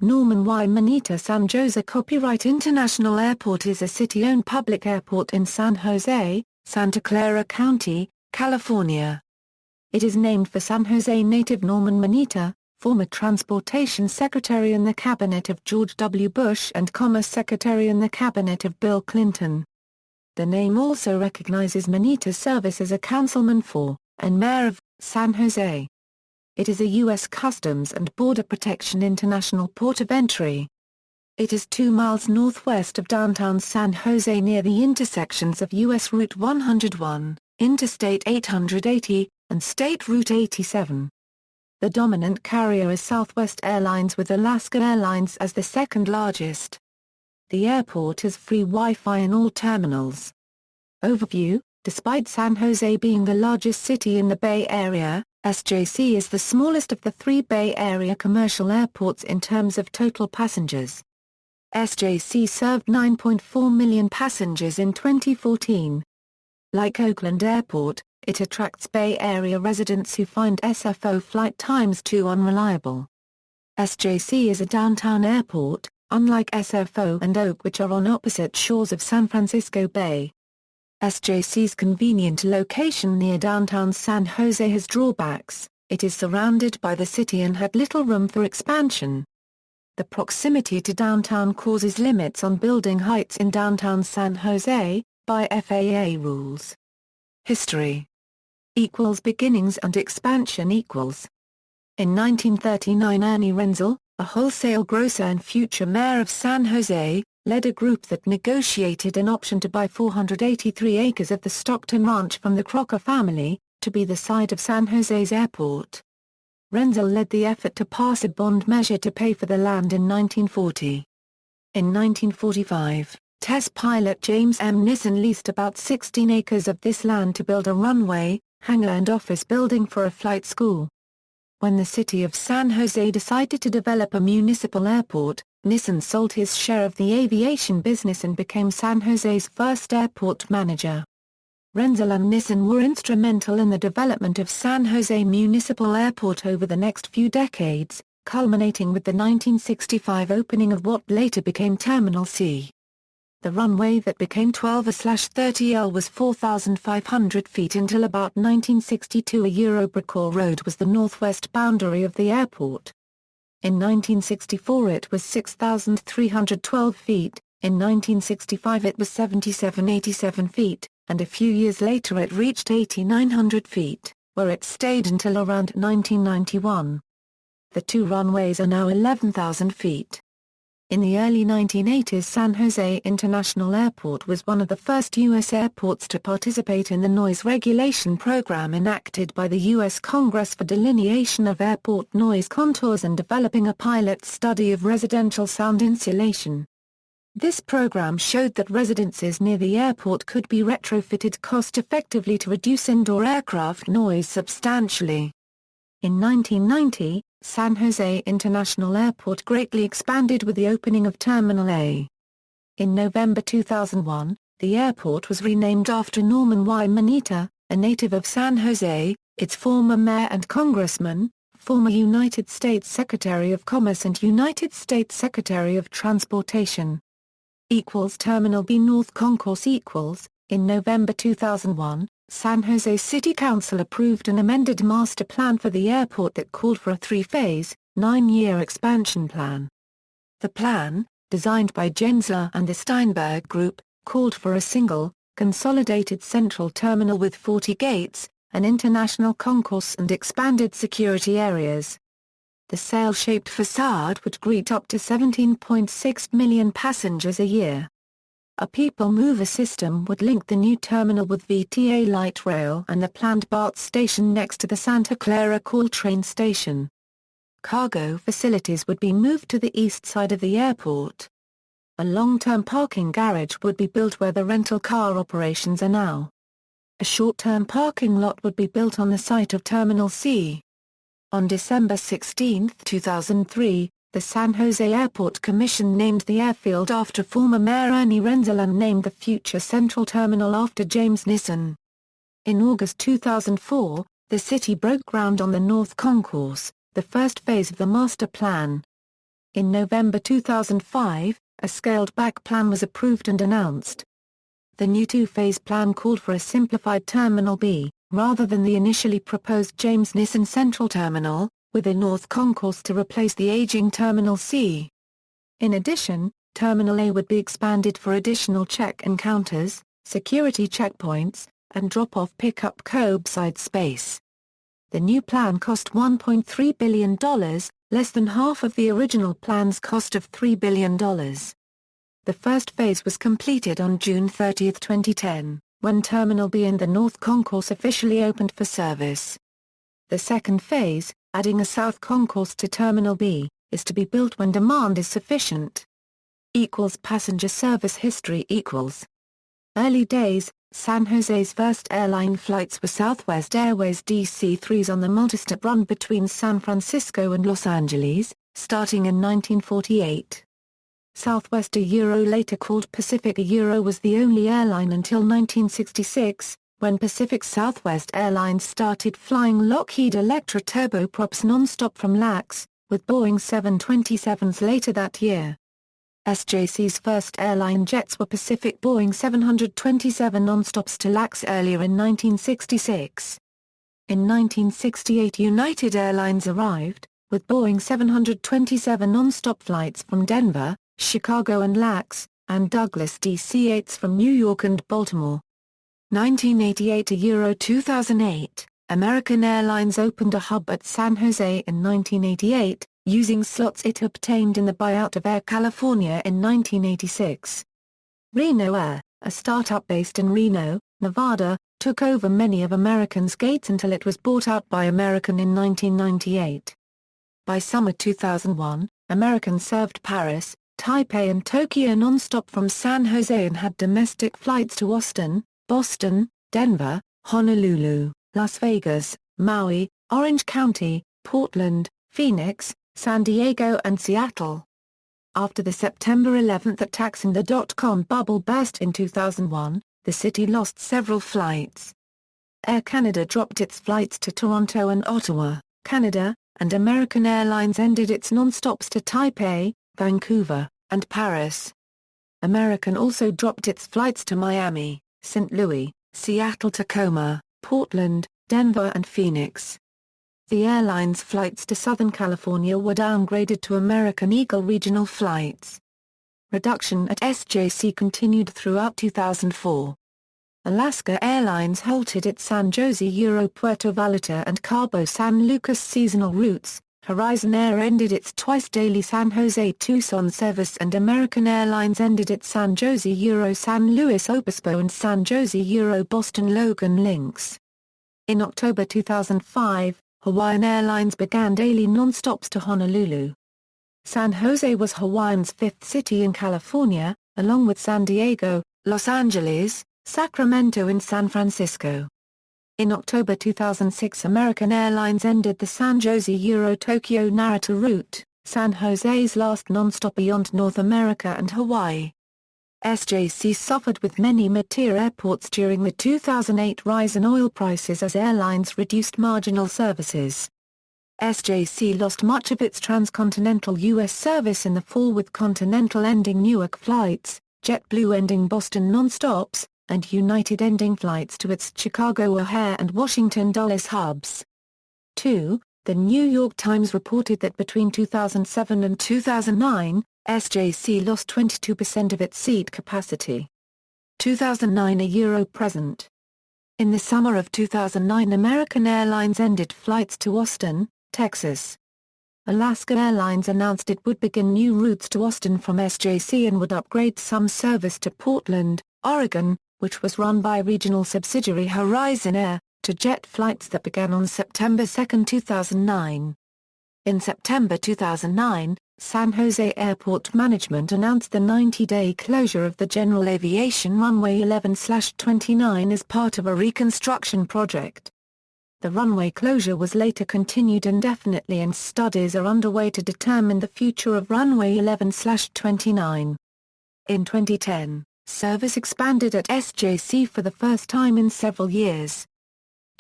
Norman Mineta San Jose. Copyright International Airport is a city-owned public airport in San Jose, Santa Clara County, California. It is named for San Jose native Norman Mineta, former Transportation Secretary in the Cabinet of George W. Bush and Commerce Secretary in the Cabinet of Bill Clinton. The name also recognizes Mineta's service as a councilman for, and mayor of, San Jose. It is a U.S. Customs and Border Protection International Port of Entry. It is 2 miles northwest of downtown San Jose near the intersections of U.S. Route 101, Interstate 880, and State Route 87. The dominant carrier is Southwest Airlines with Alaska Airlines as the second largest. The airport has free Wi-Fi in all terminals. Overview: despite San Jose being the largest city in the Bay Area, SJC is the smallest of the 3 Bay Area commercial airports in terms of total passengers. SJC served 9.4 million passengers in 2014. Like Oakland Airport, it attracts Bay Area residents who find SFO flight times too unreliable. SJC is a downtown airport, unlike SFO and Oak, which are on opposite shores of San Francisco Bay. SJC's convenient location near downtown San Jose has drawbacks. It is surrounded by the city and had little room for expansion. The proximity to downtown causes limits on building heights in downtown San Jose, by FAA rules. History = beginnings and expansion =. In 1939 Ernie Renzel, a wholesale grocer and future mayor of San Jose, led a group that negotiated an option to buy 483 acres of the Stockton Ranch from the Crocker family, to be the site of San Jose's airport. Renzel led the effort to pass a bond measure to pay for the land in 1940. In 1945, test pilot James M. Nissen leased about 16 acres of this land to build a runway, hangar and office building for a flight school. When the city of San Jose decided to develop a municipal airport, Nissen sold his share of the aviation business and became San Jose's first airport manager. Renzel and Nissen were instrumental in the development of San Jose Municipal Airport over the next few decades, culminating with the 1965 opening of what later became Terminal C. The runway that became 12/30L was 4,500 feet until about 1962. A Eurobricor road was the northwest boundary of the airport. In 1964 it was 6,312 feet, in 1965 it was 7,787 feet, and a few years later it reached 8,900 feet, where it stayed until around 1991. The 2 runways are now 11,000 feet. In the early 1980s San Jose International Airport was one of the first U.S. airports to participate in the noise regulation program enacted by the U.S. Congress for delineation of airport noise contours and developing a pilot study of residential sound insulation. This program showed that residences near the airport could be retrofitted cost-effectively to reduce indoor aircraft noise substantially. In 1990, San Jose International Airport greatly expanded with the opening of Terminal A. In November 2001, the airport was renamed after Norman Mineta, a native of San Jose, its former mayor and congressman, former United States Secretary of Commerce and United States Secretary of Transportation. Terminal B North Concourse = In November 2001, San Jose City Council approved an amended master plan for the airport that called for a 3-phase, 9-year expansion plan. The plan, designed by Gensler and the Steinberg Group, called for a single, consolidated central terminal with 40 gates, an international concourse and expanded security areas. The sail-shaped facade would greet up to 17.6 million passengers a year. A people mover system would link the new terminal with VTA light rail and the planned BART station next to the Santa Clara Caltrain station. Cargo facilities would be moved to the east side of the airport. A long-term parking garage would be built where the rental car operations are now. A short-term parking lot would be built on the site of Terminal C. On December 16, 2003, the San Jose Airport Commission named the airfield after former Mayor Ernie Renzel and named the future Central Terminal after James Nissen. In August 2004, the city broke ground on the North Concourse, the first phase of the master plan. In November 2005, a scaled-back plan was approved and announced. The new two-phase plan called for a simplified Terminal B, rather than the initially proposed James Nisson Central Terminal, with a north concourse to replace the aging Terminal C. In addition, Terminal A would be expanded for additional check and counters, security checkpoints, and drop-off pickup curbside space. The new plan cost $1.3 billion, less than half of the original plan's cost of $3 billion. The first phase was completed on June 30, 2010, when Terminal B and the North Concourse officially opened for service. The second phase, adding a South Concourse to Terminal B, is to be built when demand is sufficient. Passenger service history equals. Early days, San Jose's first airline flights were Southwest Airways DC-3s on the multistop run between San Francisco and Los Angeles, starting in 1948. Southwest later called Pacific was the only airline until 1966, when Pacific Southwest Airlines started flying Lockheed Electra turboprops non-stop from LAX, with Boeing 727s later that year. SJC's first airline jets were Pacific Boeing 727 non-stops to LAX earlier in 1966. In 1968 United Airlines arrived, with Boeing 727 non-stop flights from Denver, Chicago and LAX, and Douglas DC-8s from New York and Baltimore. 1988 to 2008, American Airlines opened a hub at San Jose in 1988, using slots it obtained in the buyout of Air California in 1986. Reno Air, a startup based in Reno, Nevada, took over many of American's gates until it was bought out by American in 1998. By summer 2001, American served Paris, Taipei and Tokyo non-stop from San Jose and had domestic flights to Austin, Boston, Denver, Honolulu, Las Vegas, Maui, Orange County, Portland, Phoenix, San Diego and Seattle. After the September 11 attacks and the dot-com bubble burst in 2001, the city lost several flights. Air Canada dropped its flights to Toronto and Ottawa, Canada, and American Airlines ended its non-stops to Taipei, Vancouver, and Paris. American also dropped its flights to Miami, St. Louis, Seattle-Tacoma, Portland, Denver and Phoenix. The airline's flights to Southern California were downgraded to American Eagle regional flights. Reduction at SJC continued throughout 2004. Alaska Airlines halted its San Jose Puerto Vallarta and Cabo San Lucas seasonal routes, Horizon Air ended its twice-daily San Jose-Tucson service and American Airlines ended its San Jose San Luis Obispo and San Jose Boston Logan links. In October 2005, Hawaiian Airlines began daily non-stops to Honolulu. San Jose was Hawaiian's fifth city in California, along with San Diego, Los Angeles, Sacramento and San Francisco. In October 2006 American Airlines ended the San Jose-Tokyo Narita route, San Jose's last non-stop beyond North America and Hawaii. SJC suffered with many mid-tier airports during the 2008 rise in oil prices as airlines reduced marginal services. SJC lost much of its transcontinental U.S. service in the fall with Continental ending Newark flights, JetBlue ending Boston non-stops, and United ending flights to its Chicago O'Hare and Washington Dulles hubs. 2. The New York Times reported that between 2007 and 2009, SJC lost 22% of its seat capacity. 2009 present. In the summer of 2009 American Airlines ended flights to Austin, Texas. Alaska Airlines announced it would begin new routes to Austin from SJC and would upgrade some service to Portland, Oregon, which was run by regional subsidiary Horizon Air, to jet flights that began on September 2, 2009. In September 2009, San Jose Airport Management announced the 90-day closure of the General Aviation Runway 11/29 as part of a reconstruction project. The runway closure was later continued indefinitely and studies are underway to determine the future of Runway 11/29. In 2010, service expanded at SJC for the first time in several years.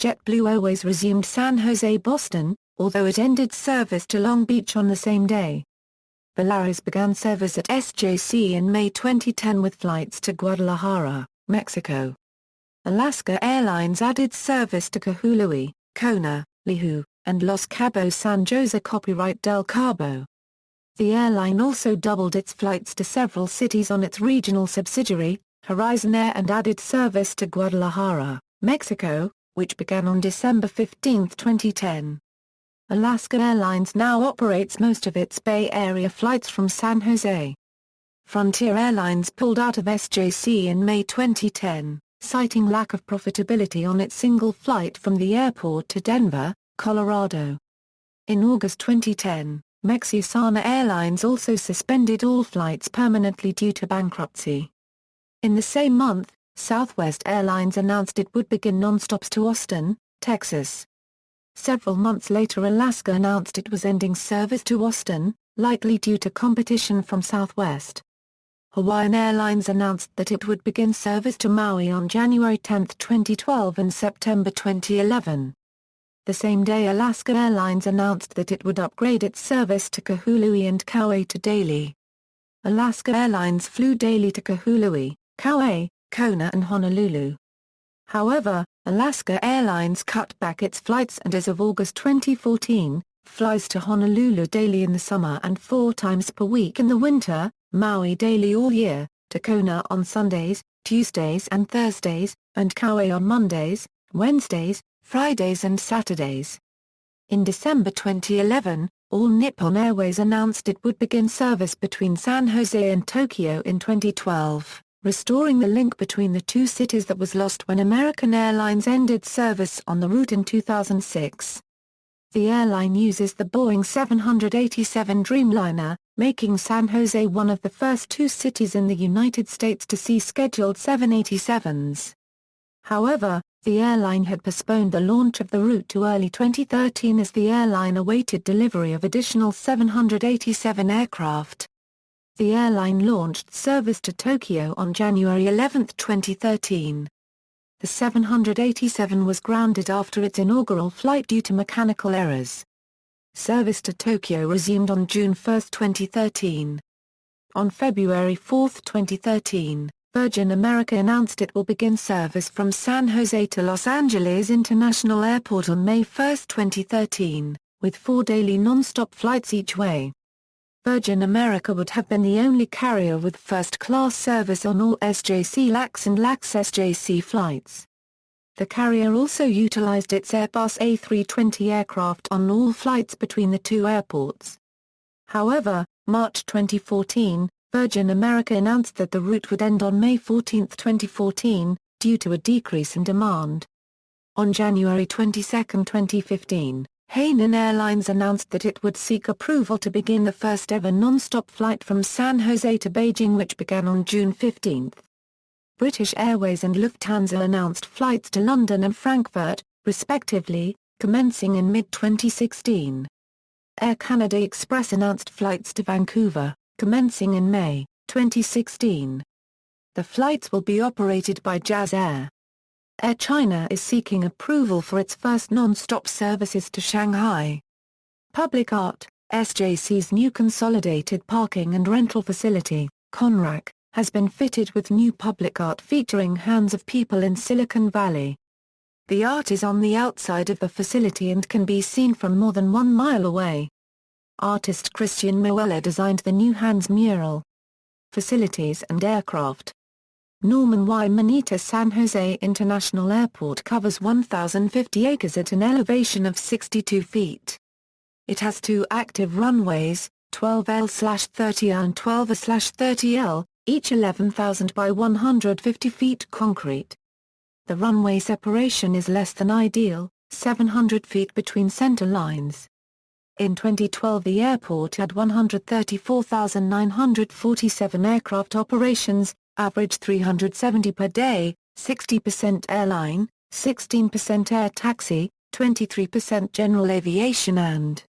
JetBlue Airways resumed San Jose-Boston, although it ended service to Long Beach on the same day. Volaris began service at SJC in May 2010 with flights to Guadalajara, Mexico. Alaska Airlines added service to Kahului, Kona, Lihu, and Los Cabos San Jose. Copyright Del Cabo. The airline also doubled its flights to several cities on its regional subsidiary, Horizon Air, and added service to Guadalajara, Mexico, which began on December 15, 2010. Alaska Airlines now operates most of its Bay Area flights from San Jose. Frontier Airlines pulled out of SJC in May 2010, citing lack of profitability on its single flight from the airport to Denver, Colorado. In August 2010, Mexicana Airlines also suspended all flights permanently due to bankruptcy. In the same month, Southwest Airlines announced it would begin nonstops to Austin, Texas. Several months later, Alaska announced it was ending service to Austin, likely due to competition from Southwest. Hawaiian Airlines announced that it would begin service to Maui on January 10, 2012 and September 2011. The same day, Alaska Airlines announced that it would upgrade its service to Kahului and Kauai to daily. Alaska Airlines flew daily to Kahului, Kauai, Kona and Honolulu. However, Alaska Airlines cut back its flights and as of August 2014, flies to Honolulu daily in the summer and 4 times per week in the winter, Maui daily all year, to Kona on Sundays, Tuesdays and Thursdays, and Kauai on Mondays, Wednesdays, Fridays and Saturdays. In December 2011, All Nippon Airways announced it would begin service between San Jose and Tokyo in 2012, restoring the link between the two cities that was lost when American Airlines ended service on the route in 2006. The airline uses the Boeing 787 Dreamliner, making San Jose one of the first 2 cities in the United States to see scheduled 787s. However, the airline had postponed the launch of the route to early 2013 as the airline awaited delivery of additional 787 aircraft. The airline launched service to Tokyo on January 11, 2013. The 787 was grounded after its inaugural flight due to mechanical errors. Service to Tokyo resumed on June 1, 2013. On February 4, 2013, Virgin America announced it will begin service from San Jose to Los Angeles International Airport on May 1, 2013, with 4 daily non-stop flights each way. Virgin America would have been the only carrier with first-class service on all SJC LAX and LAX SJC flights. The carrier also utilized its Airbus A320 aircraft on all flights between the 2 airports. However, March 2014, Virgin America announced that the route would end on May 14, 2014, due to a decrease in demand. On January 22, 2015, Hainan Airlines announced that it would seek approval to begin the first-ever non-stop flight from San Jose to Beijing, which began on June 15. British Airways and Lufthansa announced flights to London and Frankfurt, respectively, commencing in mid-2016. Air Canada Express announced flights to Vancouver, commencing in May 2016. The flights will be operated by Jazz Air. Air China is seeking approval for its first non-stop services to Shanghai. Public Art, SJC's new consolidated parking and rental facility, CONRAC, has been fitted with new public art featuring hands of people in Silicon Valley. The art is on the outside of the facility and can be seen from more than 1 mile away. Artist Christian Moella designed the new hands mural. Facilities and aircraft. Norman Mineta San Jose International Airport covers 1,050 acres at an elevation of 62 feet. It has 2 active runways, 12L/30L and 12A/30L, each 11,000 by 150 feet concrete. The runway separation is less than ideal, 700 feet between center lines. In 2012 the airport had 134,947 aircraft operations, average 370 per day, 60% airline, 16% air taxi, 23% general aviation and